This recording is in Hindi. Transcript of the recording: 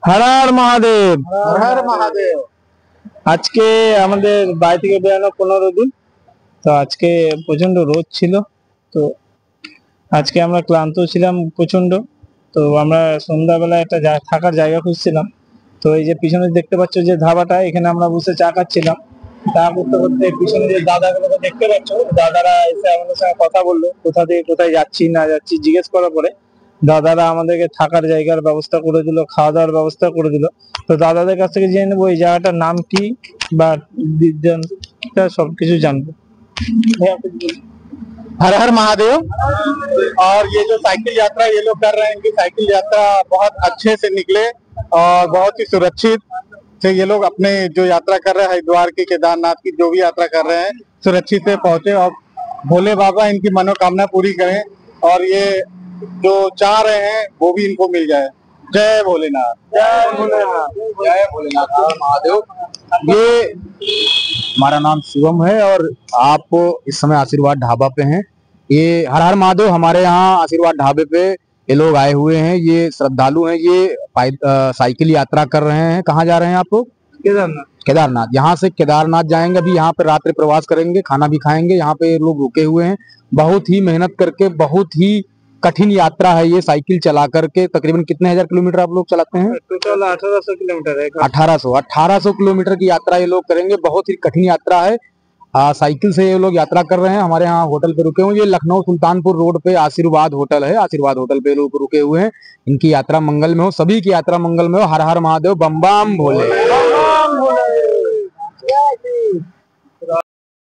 হর হর মহাদেব। হর হর মহাদেব। আজকে আমাদের বাড়ি থেকে বেরোনো 15 দিন। তো আজকে প্রচন্ড রোদ ছিল। তো আজকে আমরা ক্লান্ত ছিলাম প্রচন্ড। তো আমরা সন্ধ্যাবেলা একটা থাকার জায়গা খুঁজছিলাম। তো এই যে পিছনে দেখতে পাচ্ছ যে ধাবাটা, এখানে আমরা বসে চা খাচ্ছিলাম। চা করতে করতে পিছনে যে দাদাগুলোকে দেখতে পাচ্ছ, দাদারা এসে আমাদের সঙ্গে কথা বললো, কোথা থেকে কোথায় যাচ্ছি না যাচ্ছি জিজ্ঞেস করার পরে দাদারা আমাদেরকে থাকার জায়গার ব্যবস্থা করে দিল, খাওয়া দাওয়ার ব্যবস্থা করে দিল। তো দাদাদের কাছ থেকে জেনে নেবো এই জায়গাটার নাম কি বা সবকিছু জানবো। हर हर महादेव। और ये जो साइकिल यात्रा ये लोग कर रहे हैं, इनकी साइकिल यात्रा बहुत अच्छे से निकले और बहुत ही सुरक्षित से ये लोग अपने जो यात्रा कर रहे हैं हरिद्वार की, केदारनाथ की, जो भी यात्रा कर रहे हैं सुरक्षित से पहुंचे और भोले बाबा इनकी मनोकामना पूरी करें और ये जो चाह रहे हैं वो भी इनको मिल जाए। जय भोलेनाथ। जय भोलेनाथ। जय भोलेनाथ। हर महादेव। ये हमारा नाम शिवम है और आप इस समय आशीर्वाद ढाबा पे हैं। ये हर हर महादेव, हमारे यहाँ आशीर्वाद ढाबे पे ये लोग आए हुए हैं। ये श्रद्धालु हैं, ये साइकिल यात्रा कर रहे हैं। कहाँ जा रहे हैं आप? केदारनाथ। केदारनाथ। यहाँ से केदारनाथ जाएंगे, अभी यहाँ पे रात्रि प्रवास करेंगे, खाना भी खाएंगे। यहाँ पे लोग रुके हुए हैं, बहुत ही मेहनत करके, बहुत ही कठिन यात्रा है ये साइकिल चला करके। तकरीबन कितने हजार किलोमीटर आप लोग चलाते हैं? टोटल 1800 किलोमीटर है। 1800 किलोमीटर की यात्रा ये लोग करेंगे। बहुत ही कठिन यात्रा है। साइकिल से ये लोग यात्रा कर रहे हैं। हमारे यहाँ होटल पे रुके हुए हैं। ये लखनऊ सुल्तानपुर रोड पे आशीर्वाद होटल है। आशीर्वाद होटल पे लोग रुके हुए हैं। इनकी यात्रा मंगल में हो, सभी की यात्रा मंगल में हो। हर हर महादेव, बम बम भोले।